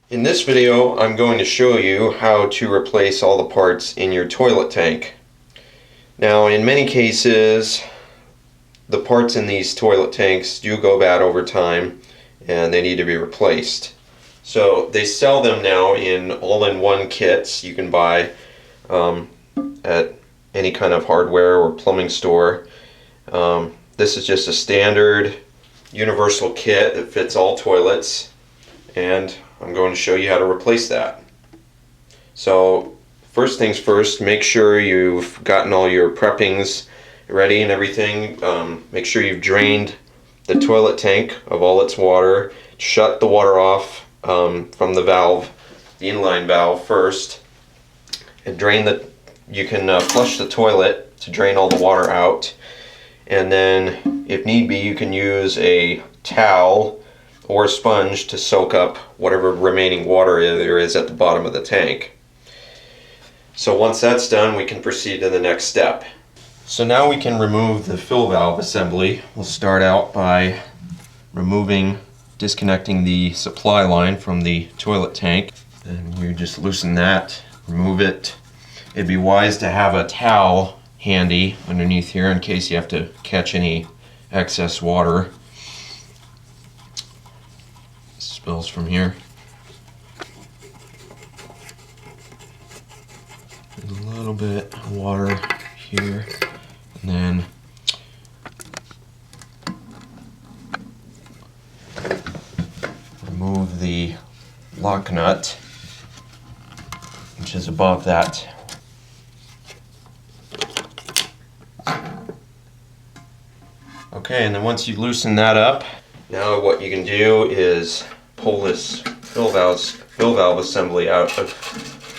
In this video, I'm going to show you how to replace all the parts in your toilet tank. Now, in many cases, the parts in these toilet tanks do go bad over time and they need to be replaced. So they sell them now in all-in-one kits you can buy at any kind of hardware or plumbing store. This is just a standard universal kit that fits all toilets, and I'm going to show you how to replace that. So first things first, make sure you've gotten all your preppings ready and everything. Make sure you've drained the toilet tank of all its water. Shut the water off from the valve, the inline valve first, and you can flush the toilet to drain all the water out. And then if need be, you can use a towel or a sponge to soak up whatever remaining water there is at the bottom of the tank. So once that's done, we can proceed to the next step. So now we can remove the fill valve assembly. We'll start out by disconnecting the supply line from the toilet tank. And you just loosen that, remove it. It'd be wise to have a towel handy underneath here in case you have to catch any excess water. Spills from here. There's a little bit of water here, and then remove the lock nut, which is above that. Okay, and then once you loosen that up, now what you can do is pull this fill valve assembly out of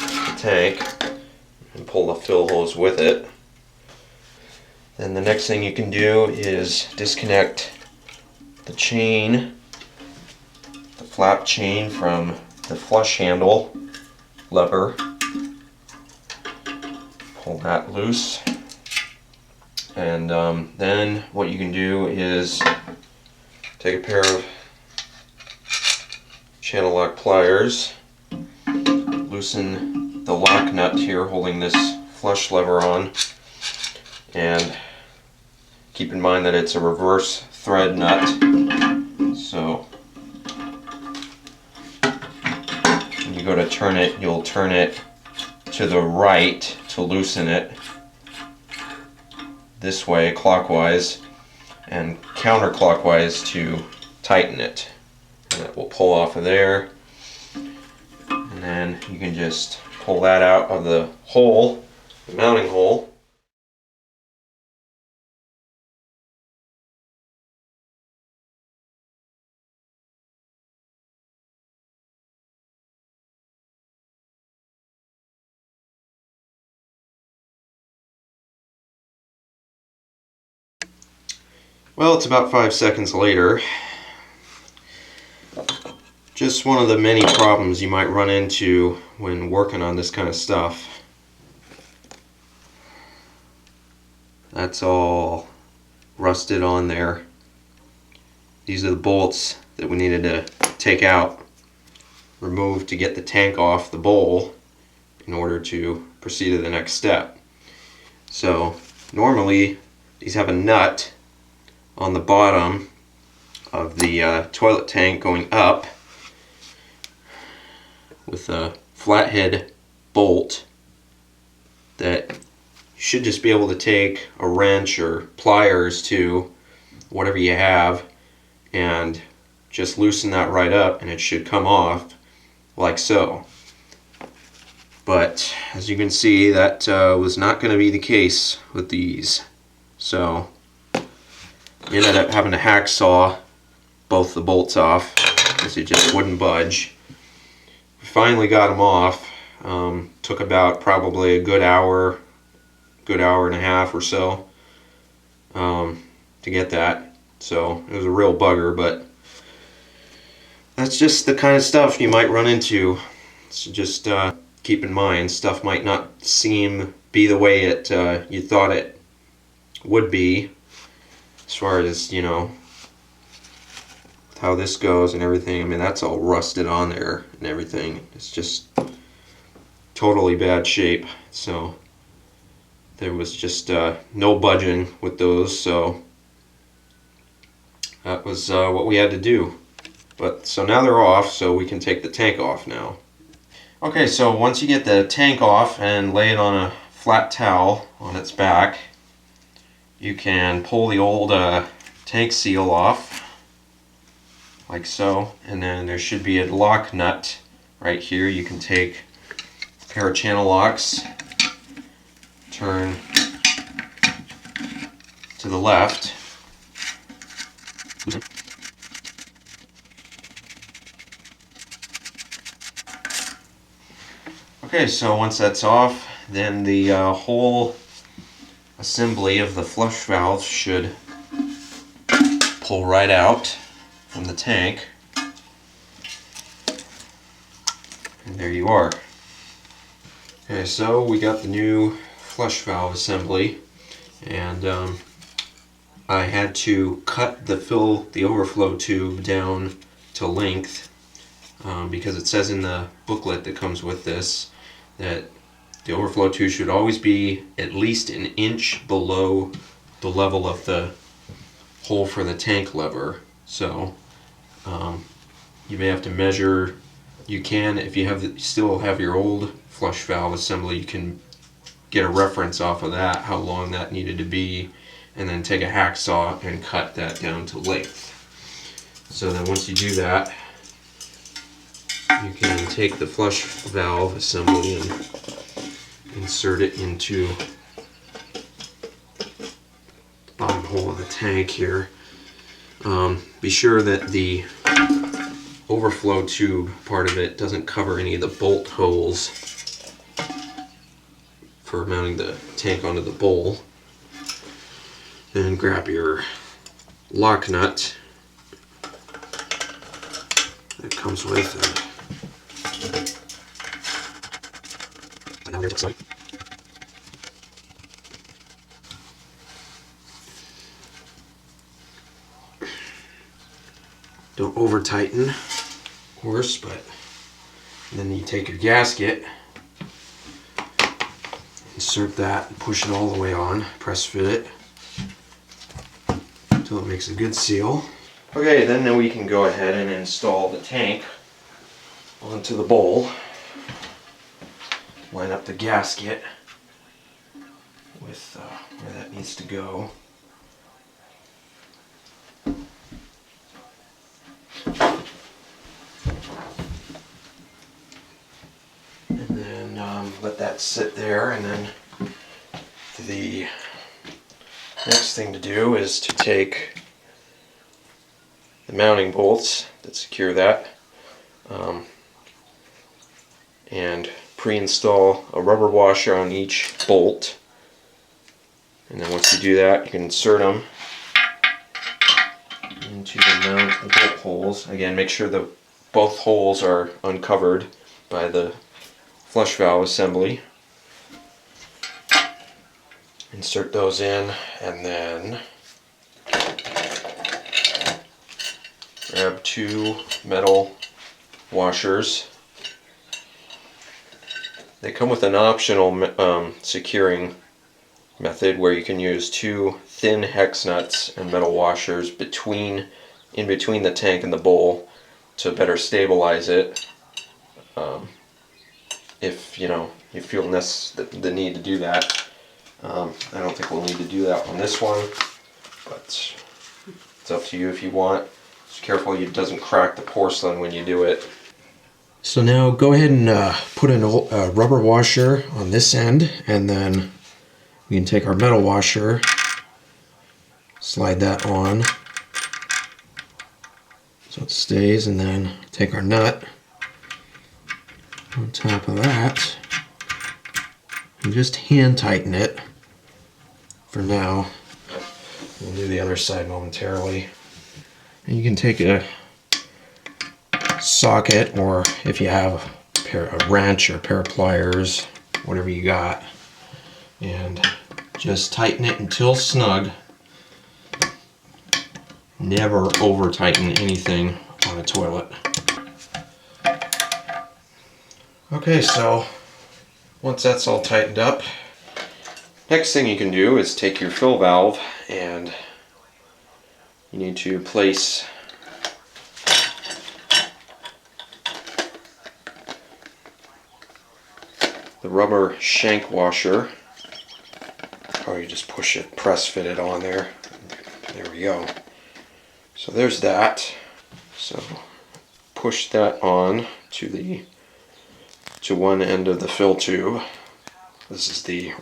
the tank and pull the fill hose with it. Then the next thing you can do is disconnect the chain, the flap chain from the flush handle lever. Pull that loose. And then what you can do is take a pair of channel lock pliers, loosen the lock nut here holding this flush lever on, and keep in mind that it's a reverse thread nut. So when you go to turn it, you'll turn it to the right to loosen it, this way clockwise, and counterclockwise to tighten it. And it will pull off of there, and then you can just pull that out of the hole, the mounting hole. Well, it's about 5 seconds later. Just one of the many problems you might run into when working on this kind of stuff. That's all rusted on there. These are the bolts that we needed to take out, remove to get the tank off the bowl in order to proceed to the next step. So normally these have a nut on the bottom of the toilet tank going up with a flathead bolt that you should just be able to take a wrench or pliers to, whatever you have, and just loosen that right up and it should come off like so. But as you can see, that was not going to be the case with these. So we ended up having to hacksaw both the bolts off because it just wouldn't budge. We finally got them off. Took about probably a good hour and a half or so to get that. So it was a real bugger, but that's just the kind of stuff you might run into. So just keep in mind, stuff might not be the way you thought it would be, as far as, how this goes and everything. I mean, that's all rusted on there and everything. It's just totally bad shape. So there was just no budging with those, so that was what we had to do. But so now they're off, so we can take the tank off now. Okay, so once you get the tank off and lay it on a flat towel on its back, you can pull the old tank seal off, like so, and then there should be a lock nut right here. You can take a pair of channel locks, turn to the left, okay, so once that's off, then the whole assembly of the flush valve should pull right out from the tank. And there you are. Okay, so we got the new flush valve assembly, and I had to cut the overflow tube down to length because it says in the booklet that comes with this that the overflow tube should always be at least an inch below the level of the hole for the tank lever. So you may have to measure. You can, if you still have your old flush valve assembly, you can get a reference off of that, how long that needed to be, and then take a hacksaw and cut that down to length. So then once you do that, you can take the flush valve assembly and insert it into the bottom hole of the tank here. Be sure that the overflow tube part of it doesn't cover any of the bolt holes for mounting the tank onto the bowl. Then grab your lock nut that comes with it. Don't over tighten, of course, but then you take your gasket, insert that, and push it all the way on, press fit it until it makes a good seal. Okay, then we can go ahead and install the tank onto the bowl. Line up the gasket with where that needs to go. And then let that sit there, and then the next thing to do is to take the mounting bolts that secure that and pre-install a rubber washer on each bolt. And then once you do that, you can insert them into the bolt holes. Again, make sure that both holes are uncovered by the flush valve assembly. Insert those in, and then grab two metal washers. They come with an optional securing method where you can use two thin hex nuts and metal washers in between the tank and the bowl to better stabilize it. If you feel the need to do that. I don't think we'll need to do that on this one, but it's up to you if you want. Just careful it doesn't crack the porcelain when you do it. So now go ahead and put in a rubber washer on this end, and then we can take our metal washer, slide that on so it stays, and then take our nut on top of that and just hand tighten it for now. We'll do the other side momentarily. And you can take a socket, or if you have a wrench or a pair of pliers, whatever you got, and just tighten it until snug. Never over tighten anything on a toilet. Okay, so once that's all tightened up, next thing you can do is take your fill valve and you need to place the rubber shank washer, or you just push it, press fit it on there. There we go. So there's that. So push that on to one end of the fill tube. This is the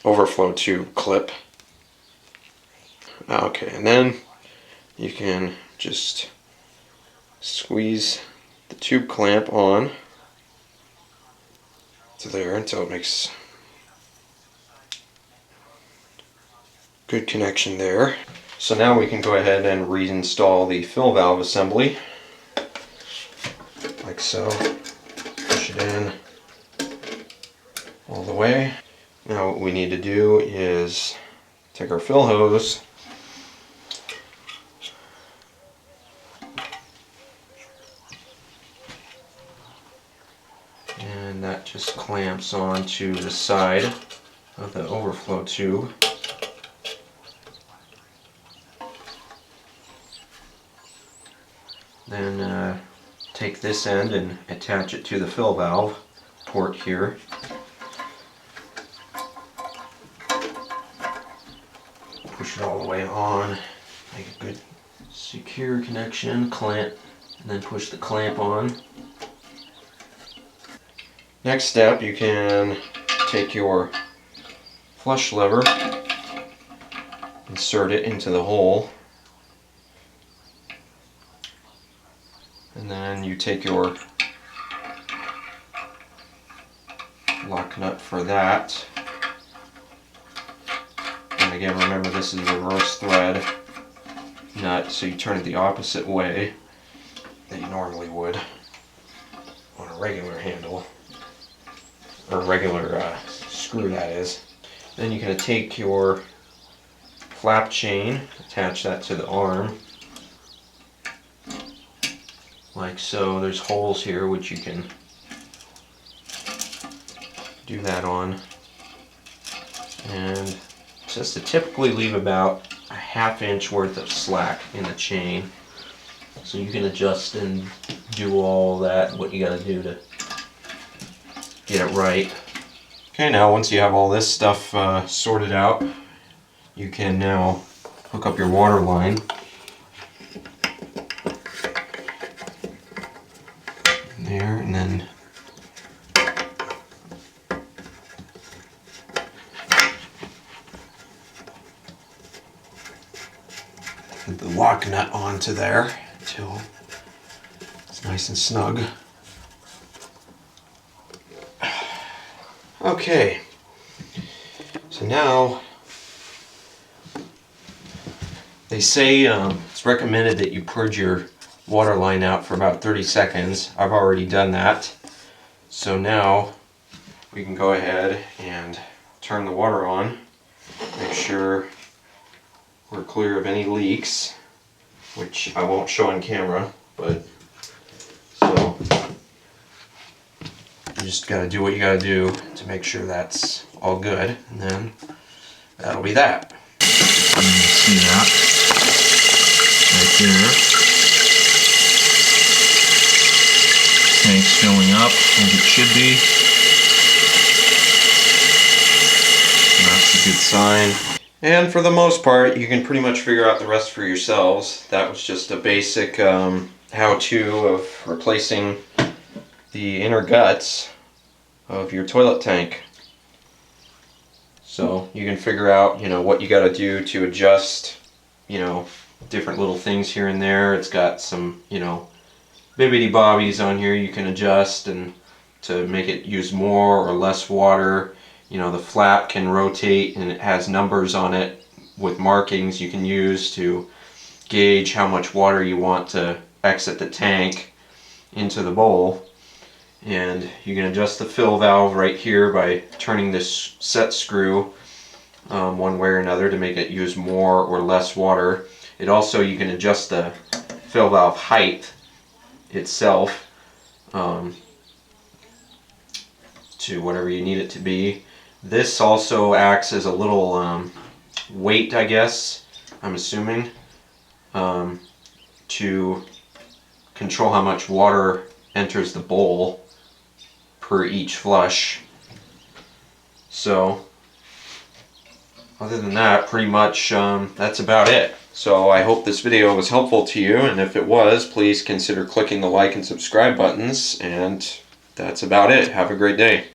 overflow tube clip. Okay, and then you can just squeeze the tube clamp on to there until it makes good connection there. So now we can go ahead and reinstall the fill valve assembly, like so. Push it in all the way. Now what we need to do is take our fill hose and that just clamps onto the side of the overflow tube. Then take this end and attach it to the fill valve port here. Push it all the way on, make a good secure connection, clamp, and then push the clamp on. Next step, you can take your flush lever, insert it into the hole, and then you take your lock nut for that. And again, remember this is a reverse thread nut, so you turn it the opposite way that you normally would on a regular handle, or regular screw that is. Then you're going to take your flap chain, attach that to the arm, like so. There's holes here which you can do that on, and just to typically leave about a ½ inch worth of slack in the chain, so you can adjust and do all that, what you got to do to get it right. Okay, now once you have all this stuff sorted out, you can now hook up your water line. There, and then put the lock nut onto there until it's nice and snug. Okay, so now they say it's recommended that you purge your water line out for about 30 seconds. I've already done that. So now we can go ahead and turn the water on, make sure we're clear of any leaks, which I won't show on camera, but so you just got to do what you got to do to make sure that's all good, and then that'll be that. You can see that right there. Tank's filling up as it should be. So that's a good sign. And for the most part, you can pretty much figure out the rest for yourselves. That was just a basic how-to of replacing the inner guts of your toilet tank. So you can figure out, what you got to do to adjust, different little things here and there. It's got some, bibbidi bobbies on here you can adjust and to make it use more or less water. The flap can rotate and it has numbers on it with markings you can use to gauge how much water you want to exit the tank into the bowl. And you can adjust the fill valve right here by turning this set screw one way or another to make it use more or less water. It also, you can adjust the fill valve height itself to whatever you need it to be. This also acts as a little weight, I guess, I'm assuming, to control how much water enters the bowl per each flush. So other than that, pretty much that's about it. So I hope this video was helpful to you, and if it was, please consider clicking the like and subscribe buttons, and that's about it. Have a great day.